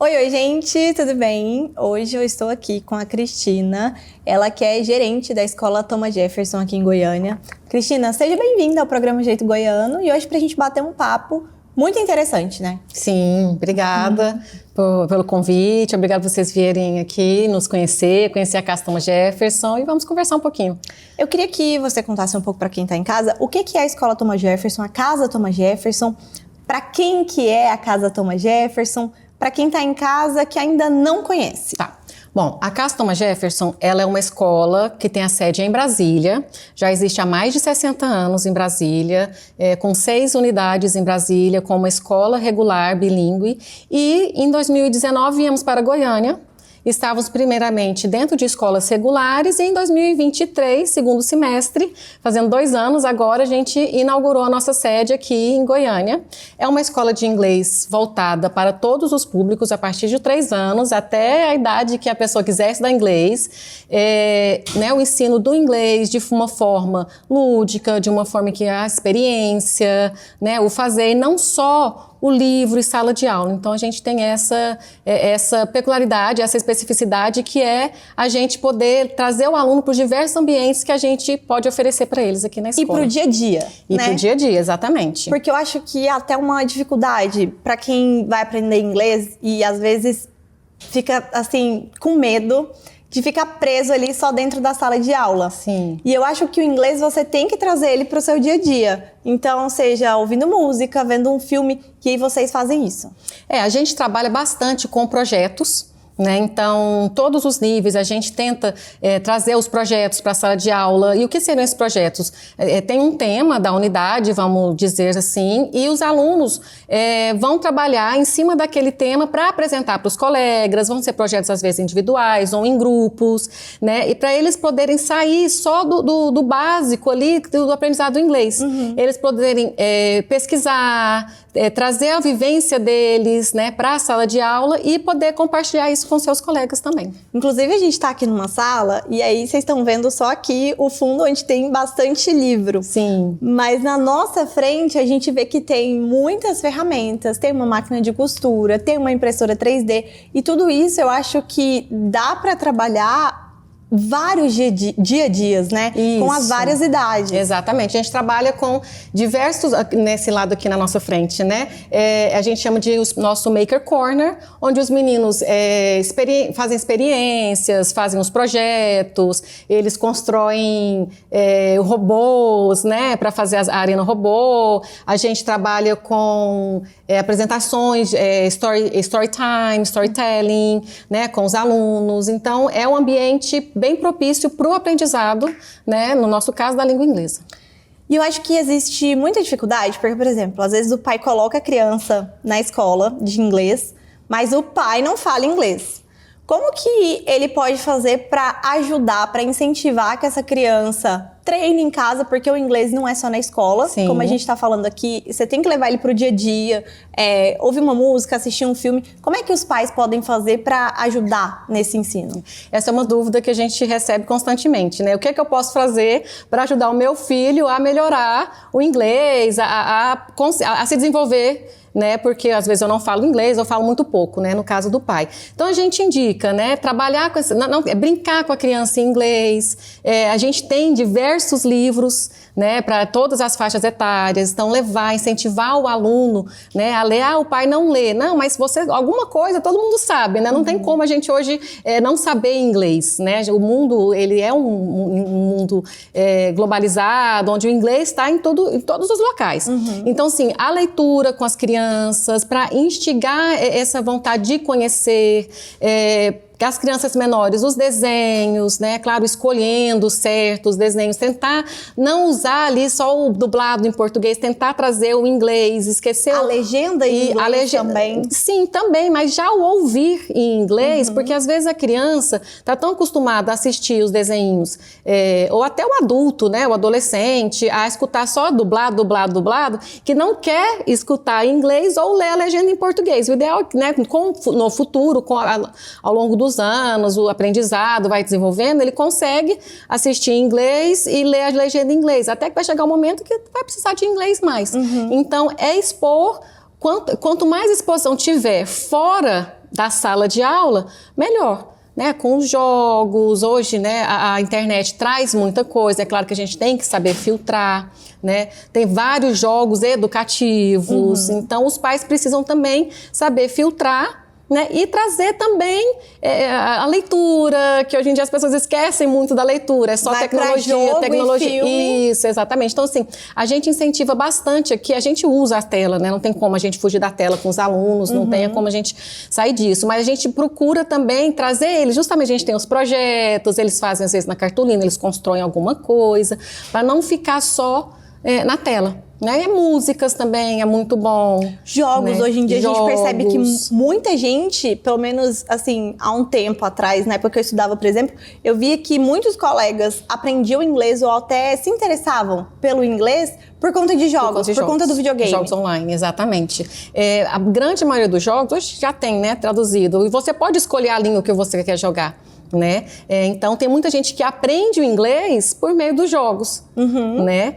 Oi, gente, tudo bem? Hoje eu estou aqui com a Cristina, ela que é gerente da Escola Thomas Jefferson aqui em Goiânia. Cristina, seja bem-vinda ao programa Jeito Goiano e hoje pra gente bater um papo muito interessante, né? Sim, obrigada pelo convite, obrigada por vocês virem aqui nos conhecer a Casa Thomas Jefferson e vamos conversar um pouquinho. Eu queria que você contasse um pouco para quem está em casa o que é a Escola Thomas Jefferson, a Casa Thomas Jefferson, para quem que é a Casa Thomas Jefferson, para quem está em casa que ainda não conhece. Tá. Bom, a Casa Thomas Jefferson, ela é uma escola que tem a sede em Brasília, já existe há mais de 60 anos em Brasília, com 6 unidades em Brasília, com uma escola regular, bilíngue, e em 2019 viemos para Goiânia. Estávamos primeiramente dentro de escolas regulares e em 2023, segundo semestre, fazendo 2 anos, agora a gente inaugurou a nossa sede aqui em Goiânia. É uma escola de inglês voltada para todos os públicos a partir de 3 anos, até a idade que a pessoa quiser estudar inglês. O ensino do inglês de uma forma lúdica, de uma forma que a experiência, o fazer, e não só o livro e sala de aula. Então, a gente tem essa peculiaridade, essa especificidade que é a gente poder trazer o aluno para os diversos ambientes que a gente pode oferecer para eles aqui na escola. E para o dia a dia, E para o dia a dia, exatamente. Porque eu acho que é até uma dificuldade para quem vai aprender inglês e às vezes fica assim com medo de ficar preso ali só dentro da sala de aula. Sim. E eu acho que o inglês você tem que trazer ele para o seu dia a dia. Então, seja ouvindo música, vendo um filme, que aí vocês fazem isso. A gente trabalha bastante com projetos. Então, todos os níveis, a gente tenta trazer os projetos para a sala de aula. E o que seriam esses projetos? Tem um tema da unidade, vamos dizer assim, e os alunos vão trabalhar em cima daquele tema para apresentar para os colegas, vão ser projetos às vezes individuais ou em grupos, e para eles poderem sair só do básico ali, do aprendizado do inglês. Eles poderem pesquisar, trazer a vivência deles para a sala de aula e poder compartilhar isso com seus colegas também. Inclusive, a gente está aqui numa sala e aí vocês estão vendo só aqui o fundo onde tem bastante livro. Sim. Mas na nossa frente a gente vê que tem muitas ferramentas, tem uma máquina de costura, tem uma impressora 3D e tudo isso eu acho que dá para trabalhar vários dia a dias, Isso. Com as várias idades. Exatamente. A gente trabalha com diversos, nesse lado aqui na nossa frente, a gente chama de nosso Maker Corner, onde os meninos fazem experiências, fazem os projetos, eles constroem robôs, para fazer a arena robô. A gente trabalha com apresentações, story time, storytelling, com os alunos. Então, é um ambiente bem propício para o aprendizado, no nosso caso, da língua inglesa. E eu acho que existe muita dificuldade, porque, por exemplo, às vezes o pai coloca a criança na escola de inglês, mas o pai não fala inglês. Como que ele pode fazer para ajudar, para incentivar que essa criança treine em casa, porque o inglês não é só na escola, Sim. Como a gente está falando aqui, você tem que levar ele para o dia a dia, ouvir uma música, assistir um filme. Como é que os pais podem fazer para ajudar nesse ensino? Essa é uma dúvida que a gente recebe constantemente, O que é que eu posso fazer para ajudar o meu filho a melhorar o inglês, a se desenvolver, porque às vezes eu não falo inglês, eu falo muito pouco, no caso do pai. Então a gente indica, trabalhar com brincar com a criança em inglês. A gente tem diversos livros, para todas as faixas etárias. Então incentivar o aluno, a ler. O pai não lê. Não, mas alguma coisa todo mundo sabe, Não tem como a gente hoje não saber inglês, O mundo, ele é um mundo globalizado, onde o inglês está em todos os locais. Então, sim, a leitura com as crianças, para instigar essa vontade de conhecer, as crianças menores, os desenhos, né? Claro, escolhendo certos desenhos, tentar não usar ali só o dublado em português, tentar trazer o inglês, esquecer a legenda em inglês também. Sim, também, mas já o ouvir em inglês, porque às vezes a criança está tão acostumada a assistir os desenhos, ou até o adulto, né? O adolescente, a escutar só dublado, que não quer escutar em inglês ou ler a legenda em português. O ideal, né, no futuro, ao longo dos anos, o aprendizado vai desenvolvendo, ele consegue assistir em inglês e ler a legenda em inglês, até que vai chegar um momento que vai precisar de inglês mais. Então, é expor, quanto mais exposição tiver fora da sala de aula, melhor. Né, com os jogos, hoje, né, a internet traz muita coisa, é claro que a gente tem que saber filtrar, né, tem vários jogos educativos, então os pais precisam também saber filtrar, né, e trazer também a leitura, que hoje em dia as pessoas esquecem muito da leitura, é só vai tecnologia, tecnologia. E filme. Isso, exatamente. Então, assim, a gente incentiva bastante aqui, a gente usa a tela, né? Não tem como a gente fugir da tela com os alunos, não tem como a gente sair disso, mas a gente procura também trazer eles, justamente a gente tem os projetos, eles fazem às vezes na cartolina, eles constroem alguma coisa, para não ficar só na tela. Né? E músicas também é muito bom. Jogos, né? Hoje em dia a gente percebe que muita gente, pelo menos assim, há um tempo atrás, na época que eu estudava, por exemplo, eu via que muitos colegas aprendiam inglês ou até se interessavam pelo inglês por conta de jogos, por conta do videogame. Jogos online, exatamente. A grande maioria dos jogos hoje já tem, né, traduzido. E você pode escolher a língua que você quer jogar. Né? Então tem muita gente que aprende o inglês por meio dos jogos, né?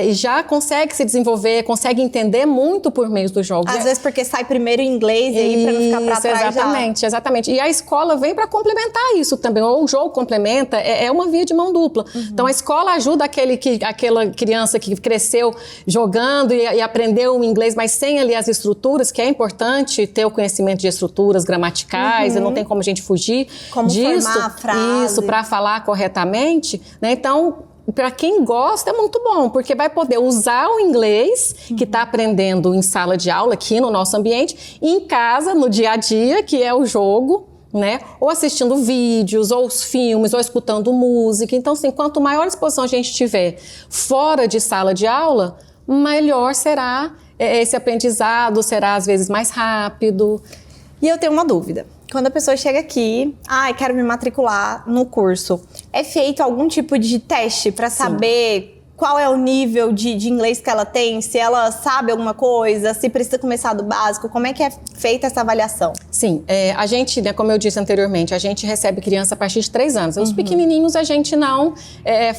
E já consegue se desenvolver, consegue entender muito por meio dos jogos. Às vezes porque sai primeiro em inglês e aí para não ficar para trás exatamente. E a escola vem para complementar isso também, ou o jogo complementa, é uma via de mão dupla. Então a escola ajuda aquela criança que cresceu jogando e aprendeu o inglês, mas sem ali as estruturas, que é importante ter o conhecimento de estruturas gramaticais, e não tem como a gente fugir disso. A frase. Isso, para falar corretamente, né? Então, para quem gosta, é muito bom, porque vai poder usar o inglês que está aprendendo em sala de aula, aqui no nosso ambiente, e em casa, no dia a dia, que é o jogo, né? Ou assistindo vídeos, ou os filmes, ou escutando música. Então, assim, quanto maior exposição a gente tiver fora de sala de aula, melhor será esse aprendizado, será às vezes mais rápido. E eu tenho uma dúvida. Quando a pessoa chega aqui, quero me matricular no curso, é feito algum tipo de teste para saber qual é o nível de inglês que ela tem, se ela sabe alguma coisa, se precisa começar do básico, como é que é feita essa avaliação? Sim, a gente, né, como eu disse anteriormente, a gente recebe criança a partir de 3 anos. Os pequenininhos a gente não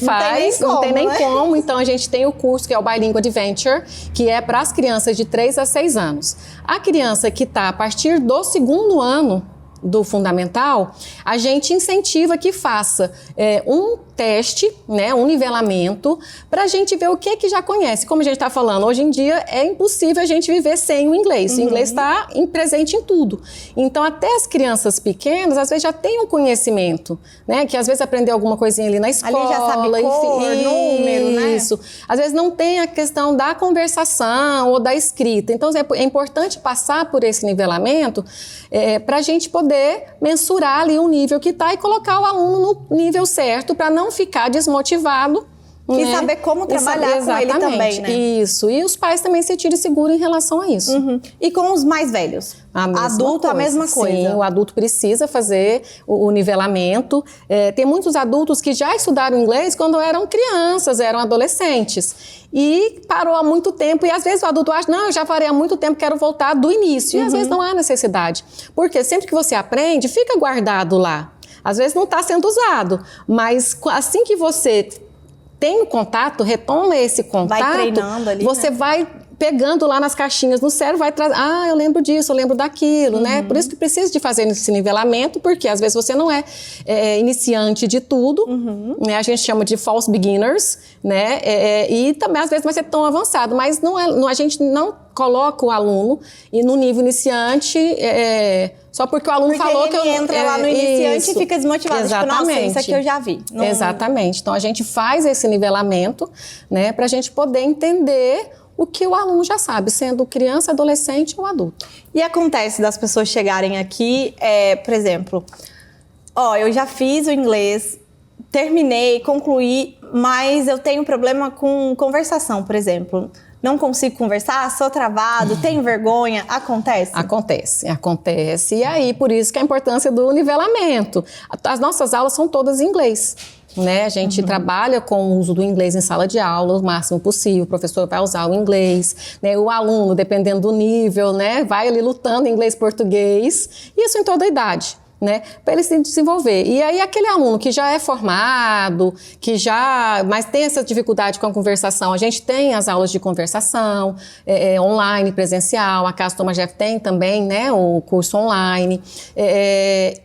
faz, não tem nem como. Então a gente tem o curso que é o Bilingual Adventure, que é para as crianças de 3 a 6 anos. A criança que está a partir do 2º ano do fundamental, a gente incentiva que faça um teste, né, um nivelamento, para a gente ver o que já conhece. Como a gente está falando, hoje em dia é impossível a gente viver sem o inglês. O inglês está presente em tudo. Então, até as crianças pequenas, às vezes já têm um conhecimento, né, que às vezes aprendeu alguma coisinha ali na escola. Ali já sabe cor, número, né? Isso. Às vezes não tem a questão da conversação ou da escrita. Então, é importante passar por esse nivelamento para a gente poder mensurar ali o nível que está e colocar o aluno no nível certo para não ficar desmotivado. E saber como trabalhar com ele também, né? Isso. E os pais também se sentirem seguros em relação a isso. E com os mais velhos? Adulto, a mesma coisa. Sim, o adulto precisa fazer o nivelamento. Tem muitos adultos que já estudaram inglês quando eram crianças, eram adolescentes. E parou há muito tempo. E às vezes o adulto acha, não, eu já farei há muito tempo, quero voltar do início. E às vezes não há necessidade. Porque sempre que você aprende, fica guardado lá. Às vezes não está sendo usado. Mas assim que você tem o contato, retoma esse contato, vai treinando ali, você vai pegando lá nas caixinhas no cérebro, vai trazer, eu lembro disso, eu lembro daquilo, né? Por isso que precisa de fazer esse nivelamento, porque às vezes você não é iniciante de tudo, né? A gente chama de false beginners, né? E também às vezes vai ser tão avançado, mas a gente não coloca o aluno no nível iniciante só porque o aluno falou que ele entra lá no iniciante e fica desmotivado. Exatamente. Tipo, nossa, isso aqui eu já vi. Não... Exatamente. Então a gente faz esse nivelamento, né, para a gente poder entender o que o aluno já sabe, sendo criança, adolescente ou adulto. E acontece das pessoas chegarem aqui, por exemplo, Ó, eu já fiz o inglês, terminei, concluí, mas eu tenho problema com conversação, por exemplo. Não consigo conversar, sou travado, tenho vergonha, acontece? Acontece. E aí, por isso que a importância do nivelamento. As nossas aulas são todas em inglês. Né? A gente trabalha com o uso do inglês em sala de aula o máximo possível, o professor vai usar o inglês, né? O aluno, dependendo do nível, né? Vai ali lutando inglês e português, isso em toda a idade. Né, para ele se desenvolver. E aí aquele aluno que já é formado, mas tem essa dificuldade com a conversação, a gente tem as aulas de conversação online, presencial, a Casa Thomas Jefferson tem também, né, o curso online,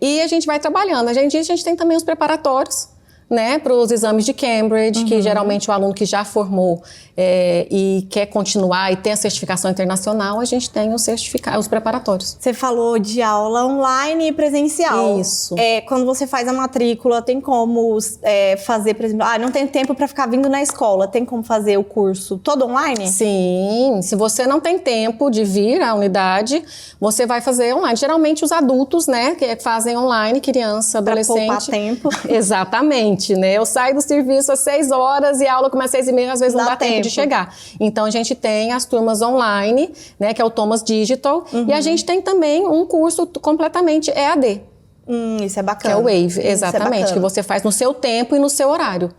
e a gente vai trabalhando. A gente tem também os preparatórios, né, para os exames de Cambridge, que geralmente o aluno que já formou e quer continuar e tem a certificação internacional, a gente tem os preparatórios. Você falou de aula online e presencial. Isso. Quando você faz a matrícula, tem como fazer, por exemplo, não tem tempo para ficar vindo na escola, tem como fazer o curso todo online? Sim, se você não tem tempo de vir à unidade, você vai fazer online. Geralmente os adultos, né, que fazem online, criança, adolescente. Pra poupar tempo. Exatamente. Né? Eu saio do serviço às 6 horas e a aula começa às 6h30, às vezes não dá tempo de chegar. Então, a gente tem as turmas online, né, que é o Thomas Digital, e a gente tem também um curso completamente EAD. Isso é bacana. Que é o Wave, exatamente, que você faz no seu tempo e no seu horário.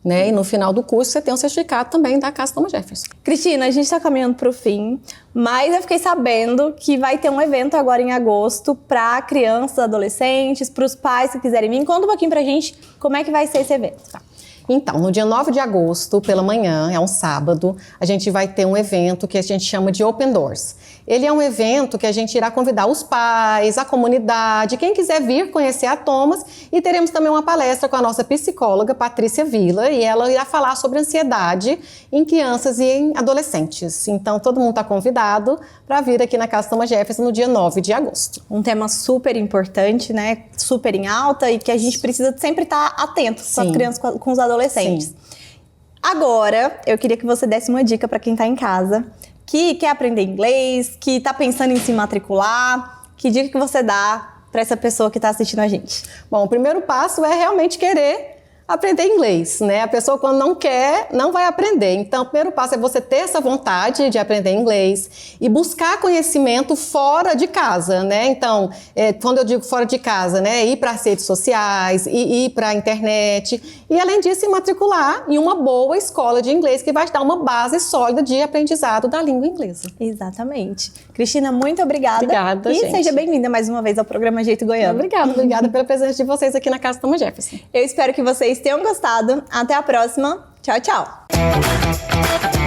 Né? E no final do curso você tem um certificado também da Casa Thomas Jefferson. Cristina, a gente está caminhando para o fim, mas eu fiquei sabendo que vai ter um evento agora em agosto para crianças, adolescentes, para os pais que quiserem vir. Conta um pouquinho para a gente como é que vai ser esse evento. Tá. Então, no dia 9 de agosto, pela manhã, é um sábado, a gente vai ter um evento que a gente chama de Open Doors. Ele é um evento que a gente irá convidar os pais, a comunidade, quem quiser vir conhecer a Thomas, e teremos também uma palestra com a nossa psicóloga, Patrícia Villa, e ela irá falar sobre ansiedade em crianças e em adolescentes. Então, todo mundo está convidado para vir aqui na Casa Thomas Jefferson no dia 9 de agosto. Um tema super importante, né? Super em alta e que a gente precisa sempre estar atento com as crianças, com os adolescentes. Sim. Agora, eu queria que você desse uma dica para quem está em casa, que quer aprender inglês, que está pensando em se matricular. Que dica que você dá para essa pessoa que está assistindo a gente? Bom, o primeiro passo é realmente querer aprender inglês, né? A pessoa quando não quer, não vai aprender. Então, o primeiro passo é você ter essa vontade de aprender inglês e buscar conhecimento fora de casa, né? Então, quando eu digo fora de casa, né? Ir para as redes sociais, ir para a internet e, além disso, se matricular em uma boa escola de inglês que vai te dar uma base sólida de aprendizado da língua inglesa. Exatamente. Cristina, muito obrigada. Obrigada, e gente. Seja bem-vinda mais uma vez ao programa Jeito Goiano. Obrigada pela presença de vocês aqui na Casa Thomas Jefferson. Eu espero que vocês tenham gostado. Até a próxima. Tchau, tchau.